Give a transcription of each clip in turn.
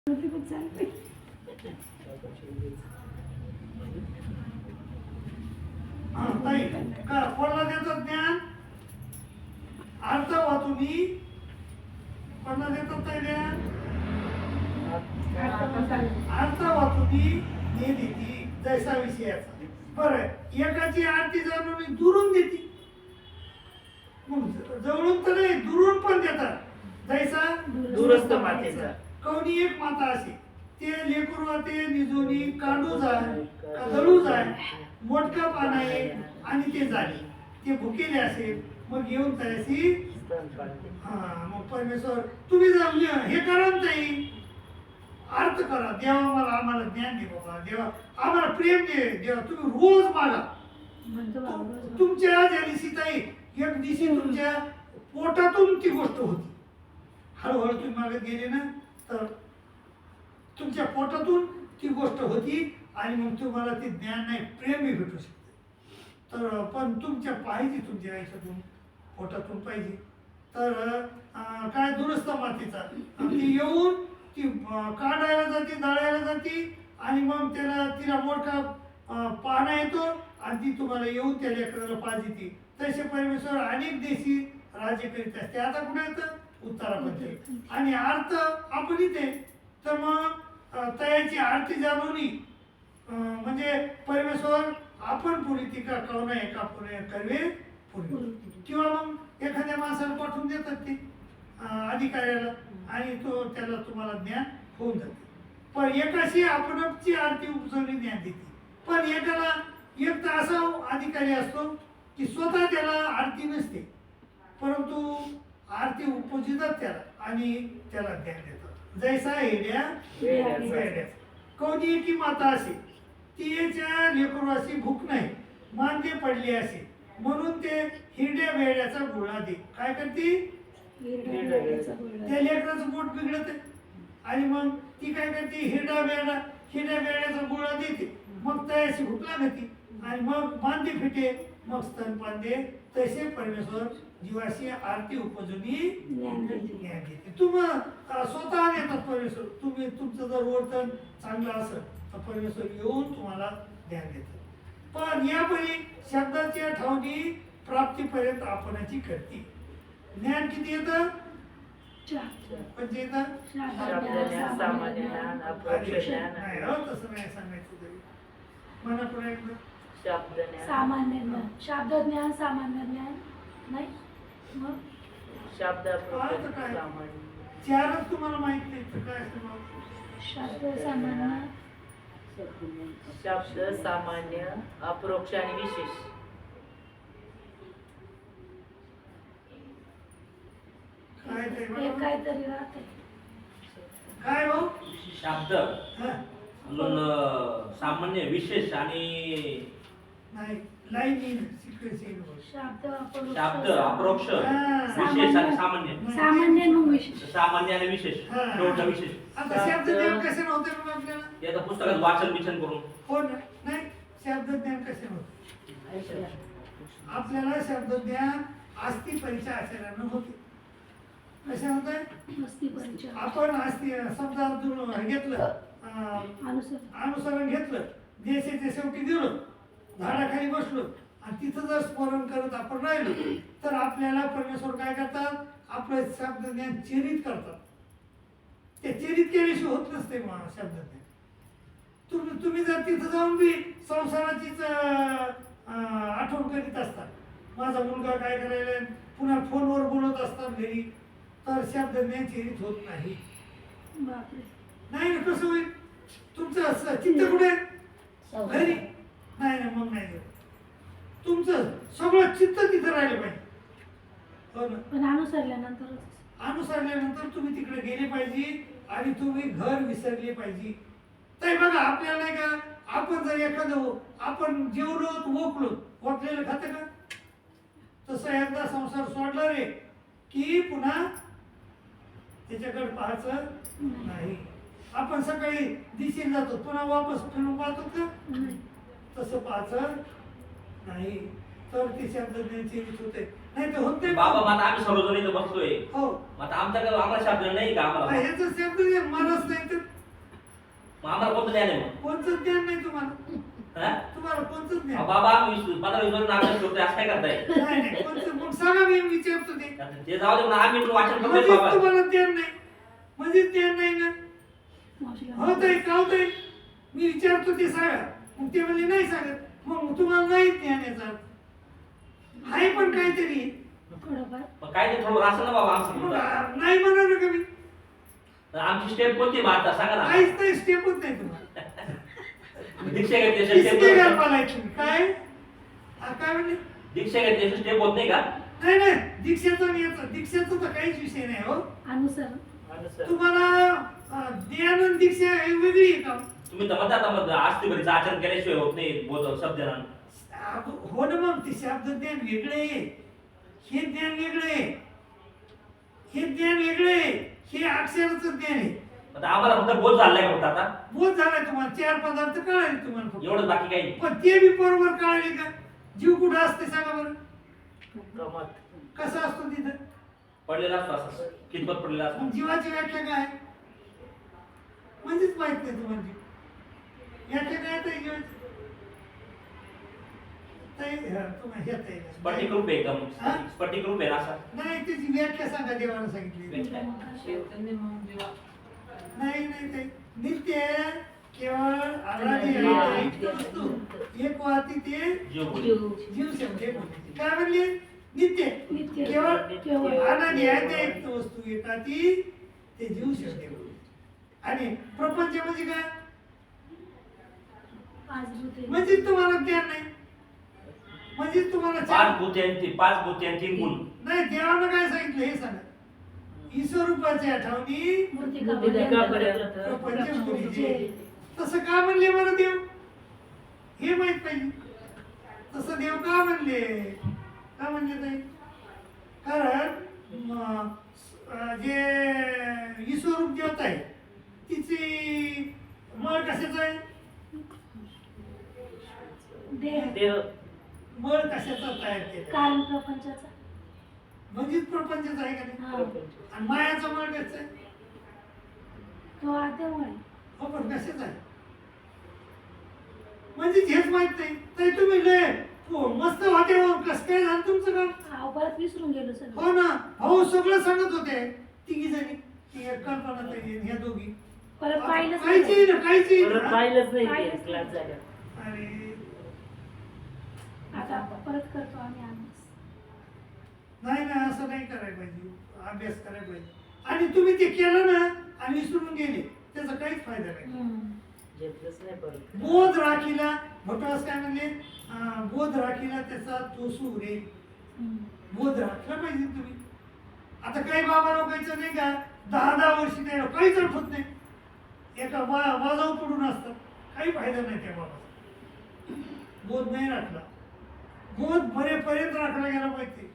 चालते कोणाला देतात ज्ञान अर्थ वा तुम्ही कोणाला देतात काय ज्ञान अर्थ वा तुम्ही देती जैसा विषयाचा बरं एकाची आरती जाणून मी दुरून देते जवळून तर नाही दुरून पण देतात जैसा दूरस्थ मातेचा कोणी एक माता असे ते लेकरू ते निजोनी काढू जाय दळू जाय मोठका पान आहे आणि ते झाले ते भुकेले असेल मग येऊन तयासी मग परमेश्वर तुम्ही हे करा ताई अर्थ करा देवा मला आम्हाला ज्ञान दे बाबा देवा आम्हाला प्रेम दे देवा तुम्ही रोज मागा तुमच्या ज्या दिवशी ताई एक दिवशी तुमच्या पोटातून ती गोष्ट होती हळूहळू तुम्ही मागत गेले ना तर तुमच्या पोटातून ती गोष्ट होती आणि मग तुम्हाला ते ज्ञान नाही प्रेमही भेटू शकते तर पण तुमच्या पाहिजे तुमच्या आयुष्यातून पोटातून पाहिजे तर काय दुरुस्त मातीचा ती येऊन ती काढायला जाते दळायला जाते आणि मग तिला मोठा पाना येतो आणि ती तुम्हाला येऊन त्या लेकराला पाहिजे ती तसे परमेश्वर अनेक देशी राज्य करीत असते आता कुठे येतं उत्तरामध्ये आणि अर्थ आपण इथे तर मग तयाची आरती जाणून म्हणजे परमेश्वर आपण पुरी ती का कवना एका पुणे करवे पुरी किंवा मग एखाद्या माणसाला पाठवून देतात ते अधिकाऱ्याला आणि तो त्याला तुम्हाला ज्ञान होऊन जाते पण एकाशी आपणची आरती उपसवणी ज्ञान देते पण एकाला एक तर असा अधिकारी असतो की स्वतः त्याला आरती नसते परंतु आरती उपजितात त्याला आणि त्याला ज्ञान देतात जैसा हेड्या कोणी की माता असे तिच्या लेकराची भूक नाही मांदे पडली असे म्हणून ते हिरड्या वेड्याचा गोळा दे काय करते त्या लेकराचं पोट बिघडत आणि मग ती काय करते हिरड्या वेड्याचा गोळा देते मग तयाशी भूक लागते आणि मग मांदे फिटे मग स्तनपान दे तसे परमेश्वर जीवाशी आरती उपजूनी ज्ञान देते तुम्ही स्वतः येतात परमेश्वर तुम्ही तुमचं जर वर्तन चांगलं असेल तर परमेश्वर येऊन तुम्हाला ज्ञान देतात पण यापरी शब्दाच्या ठावणी प्राप्तीपर्यंत आपणाची करते ज्ञान किती येतं म्हणजे येतं तसं नाही सांगायचं तरी मला पुन्हा एकदा सामान्य ज्ञान शब्द ज्ञान सामान्य ज्ञान नाही मग शब्द चारच तुम्हाला माहित नाही तर काय शब्द सामान्य शब्द सामान्य अपरोक्ष आणि विशेष काय ते हे काहीतरी राहते काय भाऊ शब्द हा सामान्य विशेष आणि नाही लाईन येईल सिक्वेन्स येईल शब्द शब्द अपरोक्ष हा. विशेष आणि सामान्य सामान्य मग विशेष सामान्य आणि विशेष हा. शेवटचा विशेष आता शब्द ज्ञान कसे नव्हते मग आपल्याला याचा पुस्तकात वाचन विचन करून हो ना नाही शब्द ज्ञान कसे नव्हते आपल्याला शब्द ज्ञान आस्ती परिचय आचरणानं होते कसे होते मस्ती परिचय आपण आस्ती समजा घेतलं अनुसरण घेतलं देशाच्या शेवटी गेलो झाडाखाली बसलो आणि तिथं जर स्मरण करत आपण राहिलो तर आपल्याला परमेश्वर काय करतात आपलं शब्द ज्ञान चरित करतात ते चरित केल्याशिवाय होत नसते शब्द ज्ञान तुम्ही जर तिथं जाऊन बी संसाराचीच आठवण करीत असता माझा मुलगा काय करायला पुन्हा फोनवर बोलत असतात घरी तर शब्द ज्ञान चरित होत नाही बापरे नाही ना कसं होईल तुमचं चित्त कुठे घरी नाही ना मग नाही तुमचं सगळं चित्त तिथं राहिलं पाहिजे हो ना पण अनुसरल्यानंतर तुम्ही तिकडे गेले पाहिजे आणि तुम्ही घर विसरले पाहिजे तर बघा आपल्याला नाही का आपण जर एखादं आपण जेवलो ओकलेलं खातं का तसं एकदा संसार सोडला रे की पुन्हा त्याच्याकडे पाहायचं नाही आपण सकाळी दिशेला जातो पुन्हा वापस फिरून पाहतो का तसं पाहायचं नाही तर ते शब्द चेंज होते नाही तर होत नाही बाबा आता आम्ही सर्वजण इथं बसलोय हो आता आमच्याकडे आम्हाला शब्द नाही का आम्हाला ह्याचा शब्द मलाच नाही तर तुम्हाला कोणतं ज्ञान आहे मग? कोणतंच ज्ञान नाही तुम्हाला. हा? तुम्हाला कोणतंच ज्ञान अहो, बाबा आम्ही 15-20 वर्ष अभ्यास करतोय असं काय करताय? नाही नाही कोणतं मग सांगा मी विचारतो ते. आता ते जाऊ दे ना आम्ही इकडं वाचन करतोय म्हणजेच बाबा. तुम्हाला ज्ञान नाही म्हणजेच ज्ञान नाही ना. मावशीला होतंय का होतंय मी विचारतो ते सांगा. मग ते म्हणजे नाही सांगत मग तुम्हाला नाही ज्ञान याचा आहे पण काहीतरी थोडंफार मग काय ते थोडं असं ना बाबा आमचं मग मुद्दा. नाही म्हणणार का मी. आमची स्टेप कोणती मग आता सांगा ना. काहीच नाही स्टेपच नाही तुम्हाला. दीक्षा घेतली किसके स्टेप घालवायला तुम्ही काय काय म्हणले. दीक्षा घेतली स्टेप होत नाही का? नाही नाही दीक्षेचा आणि याचा दीक्षेचा तर काहीच विषय नाही हो. अनुसरण अनुसर तुम्हाला ज्ञान आणि दीक्षा हे वेगळी आहे का. तुम्ही तर म्हणता मग आस्ती बरीच आचरण केल्याशिवाय होत नाही बोल शब्द ना. हो ना मग ते शब्द ज्ञान वेगळे आहे हे ज्ञान वेगळे आहे हे ज्ञान वेगळे आहे हे अक्षराचं ज्ञान आहे. आता आम्हाला फक्त बोध झालाय का फक्त आता बोध झालाय तुम्हाला 4 पदार्थ कळाले तुम्हाला फक्त. एवढंच बाकी काही नाही. पण ते बी बरोबर कळाले का. जीव कुठं असते सांगा बरं. कमत कसा असतो तिथं. पडलेला असतो असं कितपत पडलेला असतो. मग जीवाची व्याख्या काय म्हणजेच माहित नाही तुम्हाला जीव. व्याख्या काय ताई जीवाची ताई तुम्हाला घेता येईल. स्फटिक रूप आहे एकदम हा? स्फटिक रूप आहे ना असा. नाही त्याची व्याख्या सांगा देवाला सांगितली. नाही नाही ताई नित्य केवळ आराधी आहे एक वस्तू एक वाती ते जीव जीव शब्द आहे. काय म्हणले नित्य नित्य केवळ केवळ अनादी आहे ते एक वस्तू एकाती ते जीव शब्द आहे. आणि प्रपंच म्हणजे काय पाच भूते म्हणजे तुम्हाला ज्ञान नाही म्हणजे तुम्हाला पाच भूते आणि 3 गुण. नाही देवानं काय सांगितलं हे सांगा. ईश्वरूपाची आठवणी मूर्तिका मूर्तिकापर्यंत प्रपंच गुरुचे. तसं का म्हणले बरं देव हे माहित पाहिजे. तसं देव का म्हणले का म्हणले ताई कारण जे ईश्वरूप देवता आहे तिची मळ कशाचं आहे देह देह मळ कशाचा तयार केला कारण प्रपंचाचा म्हणजेच प्रपंचच आहे का नाही. हा आणि मायाचा मळ कसा आहे तो आद्यमय हो पण कशाचा आहे म्हणजे हेच माहित नाही तरी तुम्ही लय मस्त होते हो. कसं काय झालं तुमचं काम. हा परत विसरून गेलो सगळं हो ना भाऊ सगळं सांगत होते तिघी जणी ती एक कल्पना ताई ह्या दोघी परत पाहिलंच काहीच ना काहीच परत पाहिलंच नाही ते पाहिलंच क्लास नाही. झाला. अरे आता परत करतो आम्ही अभ्यास. नाही ना असं नाही करायला पाहिजे. अभ्यास करायला पाहिजे. आणि तुम्ही ते केलं ना आणि विसरून गेले त्याचा काहीच फायदा नाही. घेतलंच नाही परत. बोध राखीला भटवास काय म्हणले बोध राखीला त्याचा तो सुरे. बोध राखला पाहिजे तुम्ही. आता काही बाबा लोकांचं नाही का 10-10 वर्ष नाही काहीच आठवत नाही. एका वाजावर पडून असतात काही फायदा नाही त्या बाबाचा. बोध नाही राखला. बोध मरेपर्यंत राखला गेला पाहिजे.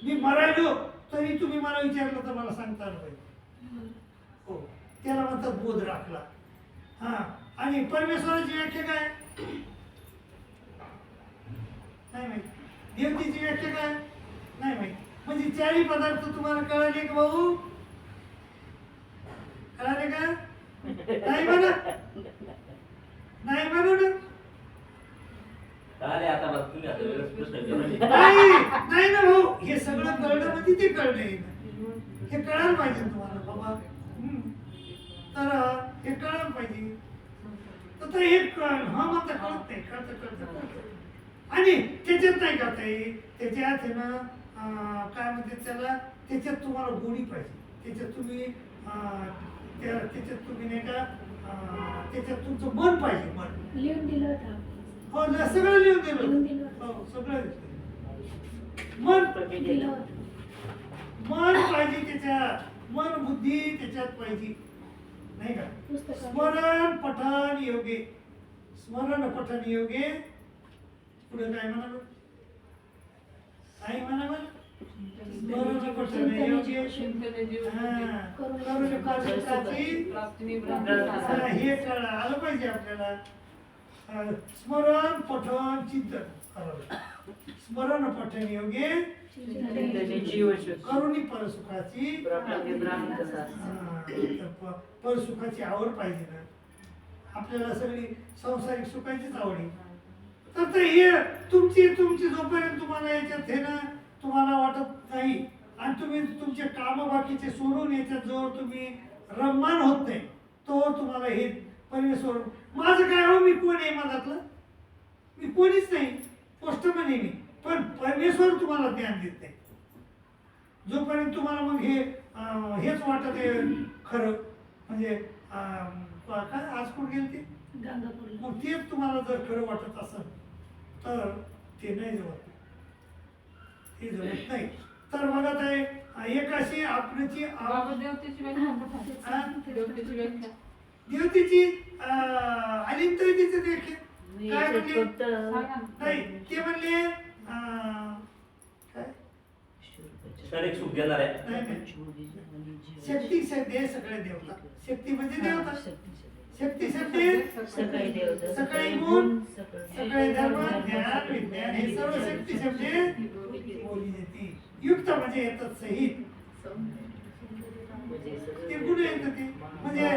मी मरायलो तरी तुम्ही मला विचारलं तर मला सांगता आलं पाहिजे. हो त्याला म्हणतात बोध राखला. हा आणि परमेश्वराची व्याख्या काय नाही माहिती. देवतेची व्याख्या काय नाही माहिती. म्हणजे 4 पदार्थ तुम्हाला कळाले का भाऊ कळाले का नाही म्हणा नाही म्हणू ना. अरे आता बघ तुम्ही आता वेगळंच प्रश्न विचारले. नाही ना भाऊ हे सगळं कळलं म्हणजे ते कळलंय ना. हे कळायला पाहिजे तुम्हाला बाबा. तर हे कळायला पाहिजे. तर हे हा म्हणता कळत नाही कळत आणि त्याच्यात नाही करता येईल. त्याच्यात आहे ना काय म्हणते त्याला त्याच्यात तुम्हाला गोडी पाहिजे. त्याच्यात तुम्ही त्याच्यात तुम्ही नाही का त्याच्यात तुमचं मन पाहिजे. मन लिहून दिलं होतं हो ना सगळं लिहून लिहून दिलं. दिलं हो सगळं मन दिलं होतं मन पाहिजे त्याच्यात. मन बुद्धी त्याच्यात पाहिजे नाही का. पुस्तकात स्मरण पठन योगे स्मरण पठन योगे पुढे काय म्हणा काय म्हणा स्मरण पठन योगे करुण सुखाची हे कळा आलं पाहिजे आपल्याला. स्मरण पठन चिंतन करावं. स्मरण पठन योगे करुणी परसुखाची ब्राह्मण कसा परसुखाची आवड पाहिजे ना. आपल्याला सगळी संसारिक सुखाचीच आवड आहे. तर हे तुमची जोपर्यंत तुम्हाला याच्यात हे ना तुम्हाला वाटत नाही आणि तुम्ही तुमचे काम बाकीचे सोडून याच्यात जवळ तुम्ही रममान होत नाही तो तुम्हाला हे परमेश्वर. माझं काय हो, मी कोण आहे मधातलं? मी कोणीच नाही, पोस्टमन आहे मी. पण परमेश्वर तुम्हाला ज्ञान देत नाही जोपर्यंत तुम्हाला मग हेच वाटत आहे खरं. म्हणजे काय आज कुठे गेले ते गंगापूरला. मग तेच तुम्हाला जर खरं वाटत असेल तर ते नाही जमत, ते जमत नाही. तर बघा ते एक अशी आपल्याची बाबा देवतेची व्याख्या हा? देवतेची व्याख्या देवतेची आली तर तिचं देखील मी काय याच्यात म्हणले? फक्त सांगा ना. नाही ते म्हणले काय क्षणिक सुख देणार आहे. नाही नाही शक्ती शब्द आहे सगळे देवता. शक्ती म्हणजे देवता. शक्ती शब्द आहे सकाळी देवता सकाळी गुण सकाळी सगळे धर्म ज्ञान विज्ञान हे सर्व शक्ती शब्द बोली जाते. युक्त म्हणजे येतात सहित म्हणजे सगळं ते गुण येतात ते. म्हणजे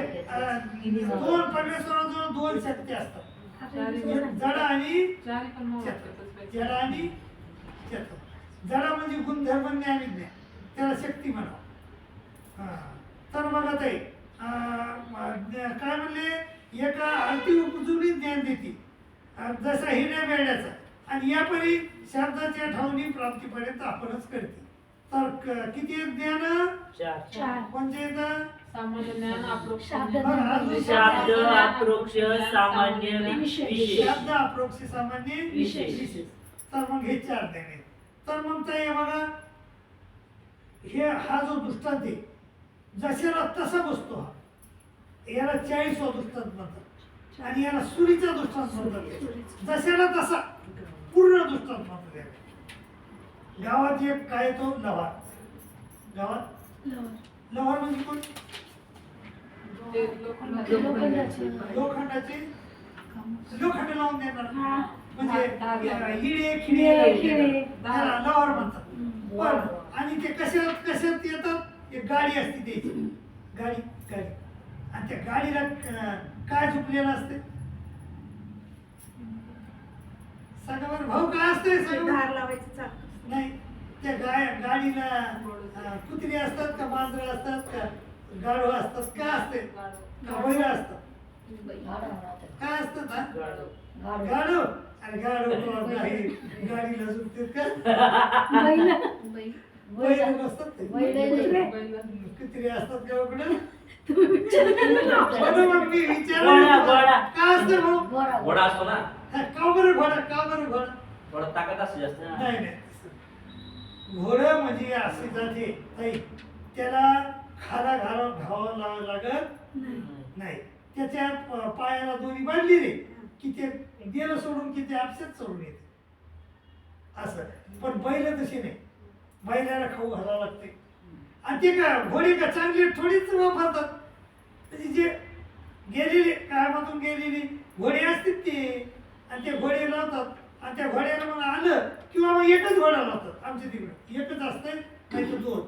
दोन परमेश्वराजवळ दोन शक्ती असतात, जड आणि चारी पण मग चेतन. जड आणि चेतन. जड म्हणजे गुणधर्म ज्ञान विज्ञान, त्याला शक्ती म्हणा. तर बघा ताई काय म्हणले, एका अति उपजुनी ज्ञान देते जसा हिऱ्या बेड्याचा आणि यापरी शब्दाच्या ठावणी प्राप्तीपर्यंत आपणच करते. तर किती ज्ञान? चार म्हणजे सामान्य ज्ञान अप्रोक्ष शब्द ज्ञान. शब्द अप्रोक्ष सामान्य विशेष. शब्द अप्रोक्ष सामान्य विशेष. तर मग हे चार ज्ञान आहेत. तर मग ते बघा हा जो दृष्टांत आहे जशाला तसा बसतो हा, याला 40वा दृष्टांत म्हणतात आणि याला सुरीचा दृष्टांत म्हणतात. जशाला तसा पूर्ण दृष्टांत म्हणतात याला. गावात एक काय तो लवार. गावात लवार म्हणजे कोण? ते लोखंडाचे लोखंडाचे लोखंड लावून देणार म्हणजे हिडे खिळे. खिडे त्याला लवार म्हणतात. पण आणि ते कशात येतात, एक गाडी असते त्याची गाडी आणि त्या गाडीला काय झुकलेलं असते सांगा बरं भाऊ, काय असते धार लावायचं चाक. नाही त्या गाडीला कुत्री असतात का मांजरं असतात का गाढव असतात का असते का बैल असतात काय असतात हा? गाढव. अरे गाढव गाडीला झुकते का? बैल नसतात ते. कुत्री असतात का उघडं? मग मी विचारलं काय असतं भाऊ? घोडा असतो ना, का बरं घोडा? का बरं घोडा? थोडा ताकद असते जास्त. नाही नाही, घोडं म्हणजे असे जाते ताई, त्याला खाला घालावा लागत नाही. त्याच्या पायाला दोरी बांधली रे की ते गेलं सोडून की ते आपसेच सोडून येते असं. पण बैल तसे नाही, बैलाला खाऊ घालावं लागते. आणि ते का घोडे का चांगले थोडीच वापरतात, म्हणजे जे गेलेले कामातून गेलेली घोडे असतात ते, आणि ते घोडे लावतात आणि त्या घोड्याला मग आलं किंवा मग एकच घोडा लावतात. आमच्या तिकडे एकच असतंय, नाही तर दोन.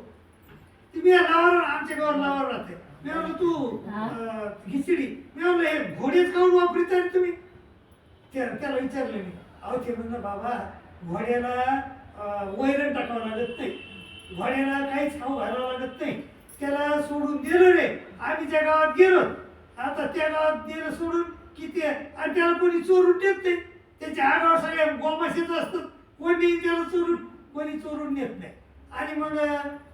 तुम्ही लावावर आमच्या गावात लावावर राहते. मी म्हणलं तू घिचडी, मी म्हणलं हे घोडेच खाऊन वापरत आहे तुम्ही? त्याला विचारलं मी. अहो ते म्हणलं बाबा घोड्याला वैरण टाकावं लागत नाही, घोड्याला काहीच खाऊ घालावं लागत नाही, त्याला सोडून दिलं रे. आम्ही ज्या गावात गेलो आता त्या गावात गेलं सोडून की ते, आणि त्याला कोणी चोरून देत नाही. त्याच्या आगावर सगळ्या गोमाशीच असतात, कोणी त्याला कोणी चोरून नेत नाही. आणि मग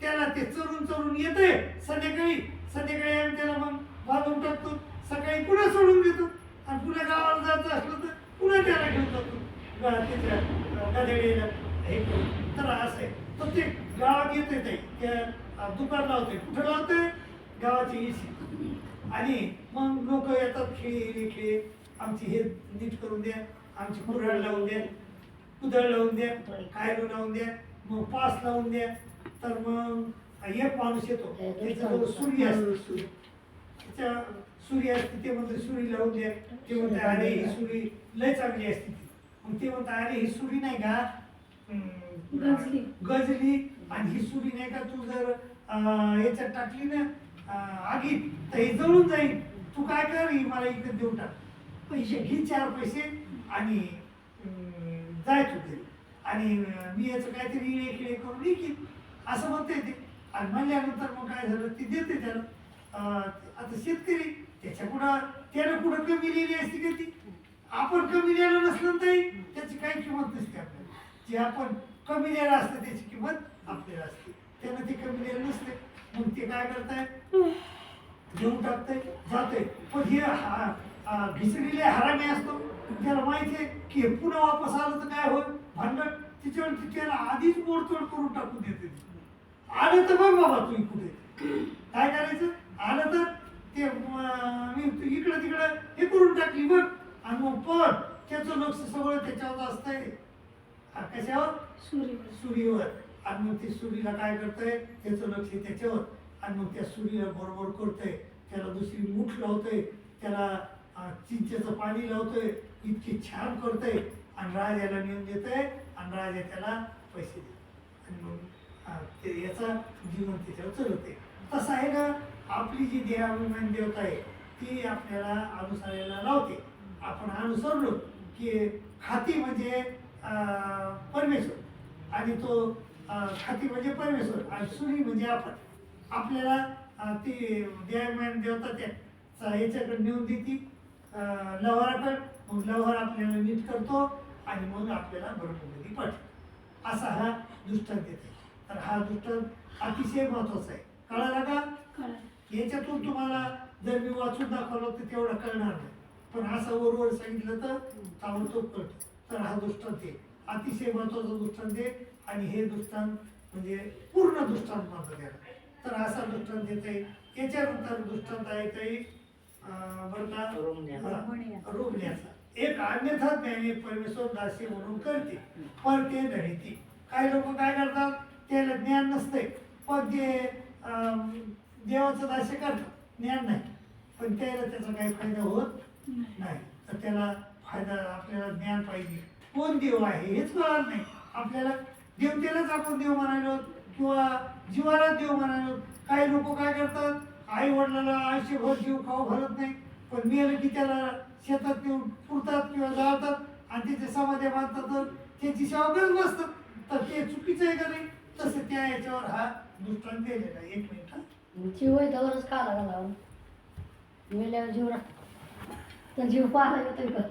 त्याला ते चोरून येतंय संध्याकाळी आम्ही त्याला मग बांधून टाकतो, सकाळी पुन्हा सोडून देतो आणि पुन्हा गावाला जायचं असलं तर पुन्हा त्याला घेऊन जातो त्याच्या गादेडीला हे करून. तर असं आहे. तर ते गावात येते ते त्या दुकान लावते. कुठं लावते? गावाची इशी. आणि मग लोक येतात, खेळ आमची हे नीट करून द्या, आमची कुऱ्हाड लावून द्या, कुदळ लावून द्या, कायलो लावून द्या, मग पास लावून द्या. तर मग एक माणूस येतो, त्याच्याजवळ सुरी असते, त्याच्या सुरी असते. ते म्हणते सुरी लावून द्या. ते म्हणते अरे ही सुरी लय चांगली असते ती. मग ते म्हणते अरे ही सुरी नाही का गजली, आणि ही सुरी नाही का तू जर याच्यात टाकली ना आगीत तर हे जळून जाईल. तू काय कर, ही मला इकडे देऊन टाक. पैसे घे 4 पैसे आणि जाय तू घरी आणि मी याचं काहीतरी इळे करून लिखीन असं म्हणते ते. आणि म्हणल्यानंतर मग काय झालं ती देते त्याला. आता शेतकरी त्यानं कुठं कमी लिहिली असती का ती. आपण कमी लिहिलं नसलं तरी त्याची काही किंमत नसते आपल्याला. जे आपण कमी लिहिलं असतं त्याची किंमत आपल्याला असते. त्यानं ते कमी लिहिलं नसते मग ते काय करताय घेऊन टाकतंय जातंय. पण हे घिसलेले हरामी असतो त्याला माहिती आहे की हे पुन्हा वापस आलं तर काय होईल भांडण तिच्यावर त्याला आधीच मोडतोड करून टाकून देते. आलं तर बघ बाबा तुम्ही कुठे काय करायचं. आलं तर ते मी इकडं तिकडं हे करून टाकली बघ आणि मग पण त्याचं लक्ष सगळं त्याच्यावर असतंय कशावर सुरीवर. आणि मग ते सुरीला काय करतंय त्याचं लक्ष त्याच्यावर आणि मग त्या सुरीला बरोबर करतंय. त्याला दुसरी मूठ लावतंय त्याला चिंचेचं पाणी लावतोय इतकी छान करतंय आणि राजाला नेऊन देतंय आणि राजा त्याला पैसे देतो आणि मग ते याचा जीवन त्याच्यावर चालवते. तसं आहे ना आपली जी देहाभिमान देवता आहे ती आपल्याला अनुसरायला लावते. आपण अनुसरलो की खाती म्हणजे परमेश्वर आणि तो खाती म्हणजे परमेश्वर आणि सुरी म्हणजे आपण. आपल्याला ती देहाभिमान देवता त्या याच्याकडे नेऊन देते लवाराकडे. मग लवार आपल्याला नीट करतो आणि मग आपल्याला ब्रह्ममध्ये पाठवतो. असा हा दृष्टांत देते. तर हा दृष्टांत अतिशय महत्वाचा आहे. कळाला का. याच्यातून तुम्हाला जर मी वाचून दाखवलं तर तेवढं कळणार नाही पण असं वरवर सांगितलं तर ताबडतोब कळतो. तर हा दृष्टांत आहे अतिशय महत्वाचा दृष्टांत आहे आणि हे दृष्टांत म्हणजे पूर्ण दृष्टांत म्हणतात याला. तर असा दृष्टांत देत आहे. याच्यानंतर दृष्टांत आहे काही बरं का रोखण्याचा. एक अन्यथा ज्ञानी परमेश्वर दासी म्हणून करते पण ते धरिती. काही लोक काय करतात त्याला ज्ञान नसतंय पण ते देवाचं दास्य करतात ज्ञान नाही पण त्याला त्याचा काही फायदा होत नाही. तर त्याला फायदा आपल्याला ज्ञान पाहिजे. कोण देव आहे हेच कळणार नाही आपल्याला. देवतेलाच आपण देव म्हणालो किंवा जीवाला देव म्हणालो. काही लोक काय करतात आई वडिलांना आयुष्यभर जीव खाऊ घालत नाही पण मेलं की त्याला शेतात नेऊन पुरतात किंवा जाळतात आणि त्याच्या समाधी बांधतात तर त्याची सेवा करत बसतात. तर ते चुकीचं आहे का नाही. तसं त्या याच्यावर हा दृष्टांत दिलेला आहे. 1 मिनिट. जीव आहे त्यावरच का लागला मेल्यावर जीव तर जीव पाहायला येतोय का